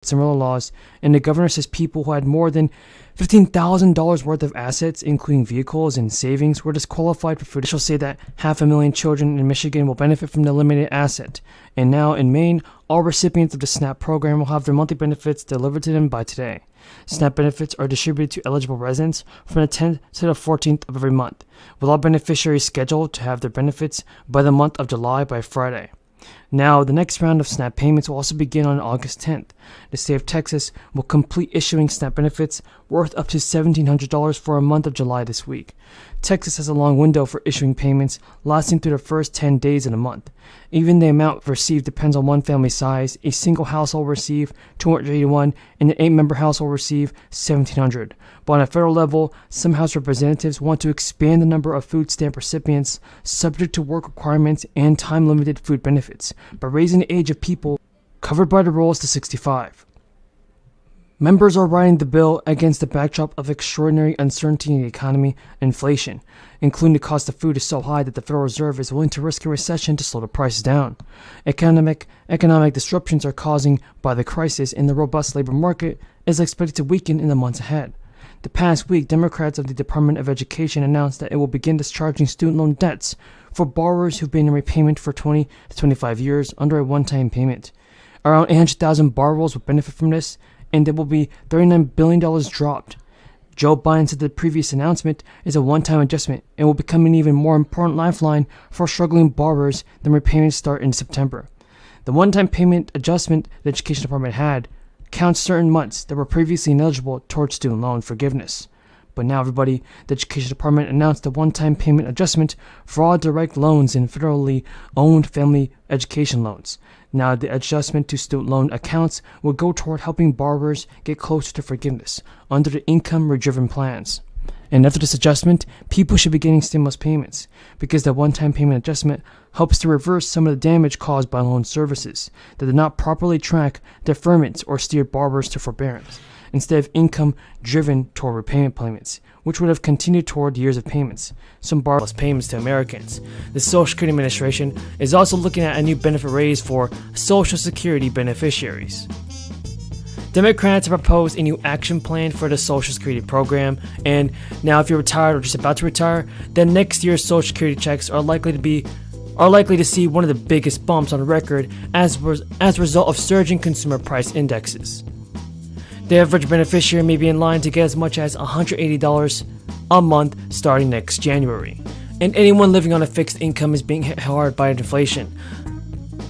similar laws, and the governor says people who had more than $15,000 worth of assets, including vehicles and savings, were disqualified for food. She'll say that 500,000 children in Michigan will benefit from the limited asset. And now in Maine, all recipients of the SNAP program will have their monthly benefits delivered to them by today. SNAP benefits are distributed to eligible residents from the 10th to the 14th of every month, with all beneficiaries scheduled to have their benefits by the month of July by Friday. Now, the next round of SNAP payments will also begin on August 10th. The state of Texas will complete issuing SNAP benefits worth up to $1,700 for a month of July this week. Texas has a long window for issuing payments, lasting through the first 10 days in a month. Even the amount received depends on one family size. A single household will receive $281, and an 8-member household will receive $1,700. But on a federal level, some House representatives want to expand the number of food stamp recipients subject to work requirements and time-limited food benefits by raising the age of people covered by the rules to 65. Members are writing the bill against the backdrop of extraordinary uncertainty in the economy and inflation, including the cost of food is so high that the Federal Reserve is willing to risk a recession to slow the prices down. Economic disruptions are caused by the crisis in the robust labor market is expected to weaken in the months ahead. The past week, Democrats of the Department of Education announced that it will begin discharging student loan debts for borrowers who've been in repayment for 20 to 25 years under a one-time payment. Around 800,000 borrowers will benefit from this, and there will be $39 billion dropped. Joe Biden said the previous announcement is a one-time adjustment and will become an even more important lifeline for struggling borrowers than repayments start in September. The one-time payment adjustment the Education Department had counts certain months that were previously ineligible towards student loan forgiveness. But now, everybody, the Education Department announced a one-time payment adjustment for all direct loans and federally owned family education loans. Now, the adjustment to student loan accounts will go toward helping borrowers get closer to forgiveness under the income-driven plans. And after this adjustment, people should be getting stimulus payments because the one-time payment adjustment helps to reverse some of the damage caused by loan services that did not properly track deferments or steer borrowers to forbearance, instead of income-driven toward repayment payments, which would have continued toward years of payments. Some borrowers payments to Americans. The Social Security Administration is also looking at a new benefit raise for Social Security beneficiaries. Democrats have proposed a new action plan for the Social Security program, and now if you're retired or just about to retire, then next year's Social Security checks are likely to see one of the biggest bumps on record as a result of surging consumer price indexes. The average beneficiary may be in line to get as much as $180 a month starting next January, and anyone living on a fixed income is being hit hard by inflation.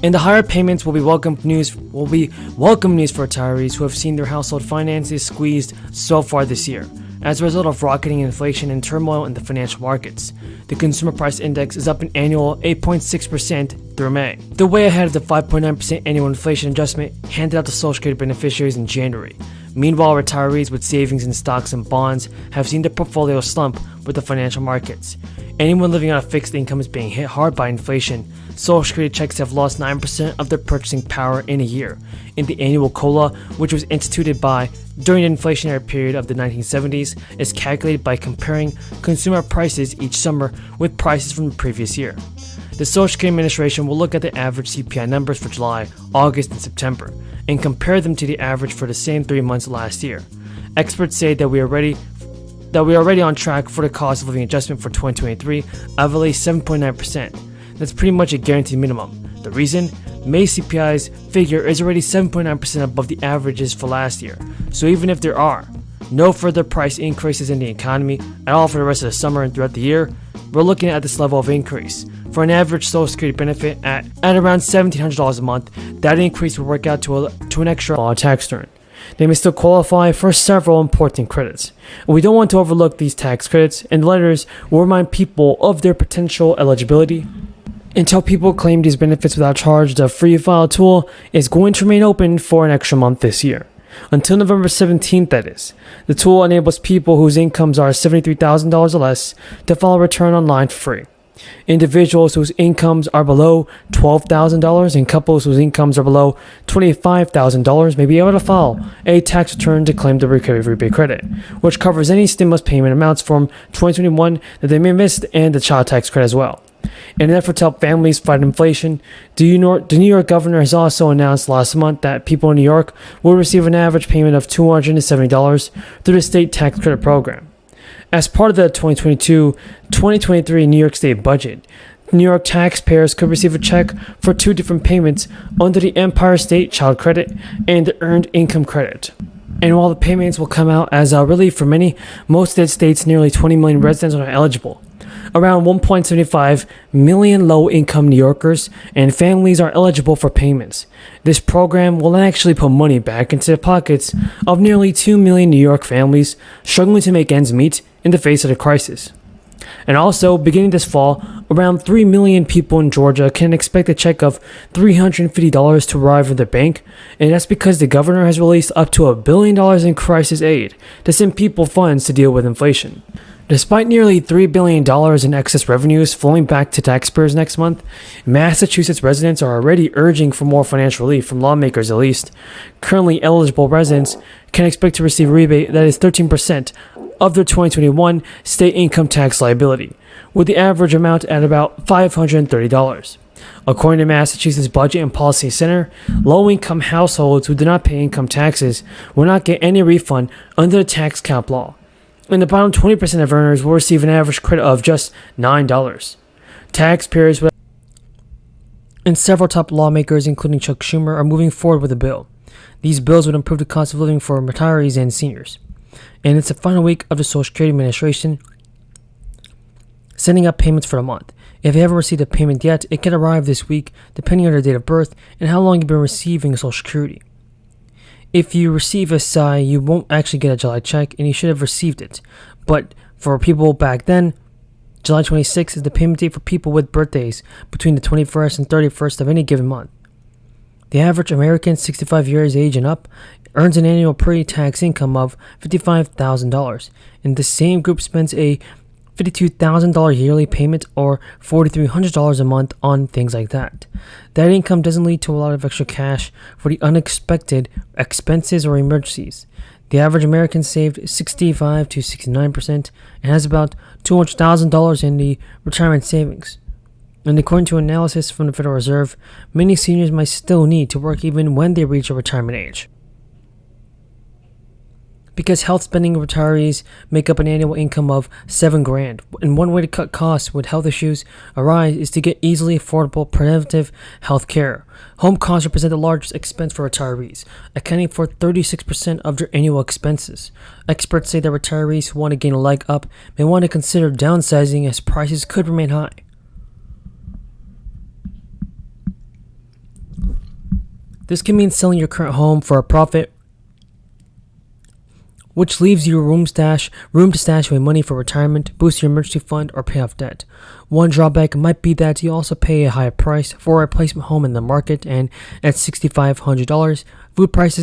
And the higher payments will be welcome news for retirees who have seen their household finances squeezed so far this year as a result of rocketing inflation and turmoil in the financial markets. The consumer price index is up an annual 8.6% through May, the way ahead of the 5.9% annual inflation adjustment handed out to Social Security beneficiaries in January. Meanwhile, retirees with savings in stocks and bonds have seen their portfolio slump with the financial markets. Anyone living on a fixed income is being hit hard by inflation. Social Security checks have lost 9% of their purchasing power in a year. And the annual COLA, which was instituted during the inflationary period of the 1970s, is calculated by comparing consumer prices each summer with prices from the previous year. The Social Security Administration will look at the average CPI numbers for July, August, and September, and compare them to the average for the same 3 months last year. Experts say that we are already on track for the cost of living adjustment for 2023 of at least 7.9%. That's pretty much a guaranteed minimum. The reason? May CPI's figure is already 7.9% above the averages for last year. So even if there are no further price increases in the economy at all for the rest of the summer and throughout the year, we're looking at this level of increase. For an average Social Security benefit at around $1,700 a month, that increase will work out to an extra tax return. They may still qualify for several important credits. We don't want to overlook these tax credits, and the letters will remind people of their potential eligibility. Until people claim these benefits without charge, the Free File tool is going to remain open for an extra month this year. Until November 17th, that is. The tool enables people whose incomes are $73,000 or less to file a return online for free. Individuals whose incomes are below $12,000 and couples whose incomes are below $25,000 may be able to file a tax return to claim the recovery rebate credit, which covers any stimulus payment amounts from 2021 that they may have missed and the child tax credit as well. In an effort to help families fight inflation, the New York governor has also announced last month that people in New York will receive an average payment of $270 through the state tax credit program. As part of the 2022-2023 New York State budget, New York taxpayers could receive a check for two different payments under the Empire State Child Credit and the Earned Income Credit. And while the payments will come out as relief for many, most of the state's nearly 20 million residents are eligible. Around 1.75 million low-income New Yorkers and families are eligible for payments. This program will actually put money back into the pockets of nearly 2 million New York families struggling to make ends meet in the face of the crisis. And also, beginning this fall, around 3 million people in Georgia can expect a check of $350 to arrive at their bank, and that's because the governor has released up to $1 billion in crisis aid to send people funds to deal with inflation. Despite nearly $3 billion in excess revenues flowing back to taxpayers next month, Massachusetts residents are already urging for more financial relief from lawmakers at least. Currently eligible residents can expect to receive a rebate that is 13% of their 2021 state income tax liability, with the average amount at about $530. According to Massachusetts Budget and Policy Center, low-income households who do not pay income taxes will not get any refund under the tax cap law, and the bottom 20% of earners will receive an average credit of just $9. Taxpayers and several top lawmakers, including Chuck Schumer, are moving forward with a bill. These bills would improve the cost of living for retirees and seniors. And it's the final week of the Social Security Administration sending up payments for the month. If you haven't received a payment yet, it can arrive this week, depending on your date of birth and how long you've been receiving Social Security. If you receive a SI, you won't actually get a July check, and you should have received it. But for people back then, July 26th is the payment date for people with birthdays between the 21st and 31st of any given month. The average American 65 years age and up earns an annual pre-tax income of $55,000, and the same group spends a $52,000 yearly payment or $4,300 a month on things like that. That income doesn't lead to a lot of extra cash for the unexpected expenses or emergencies. The average American saved 65 to 69% and has about $200,000 in the retirement savings. And according to analysis from the Federal Reserve, many seniors might still need to work even when they reach a retirement age. Because health spending retirees make up an annual income of $7,000, and one way to cut costs when health issues arise is to get easily affordable preventive health care. Home costs represent the largest expense for retirees, accounting for 36% of their annual expenses. Experts say that retirees who want to gain a leg up may want to consider downsizing as prices could remain high. This can mean selling your current home for a profit, which leaves you room to stash away money for retirement, boost your emergency fund, or pay off debt. One drawback might be that you also pay a higher price for a replacement home in the market, and at $6,500, food prices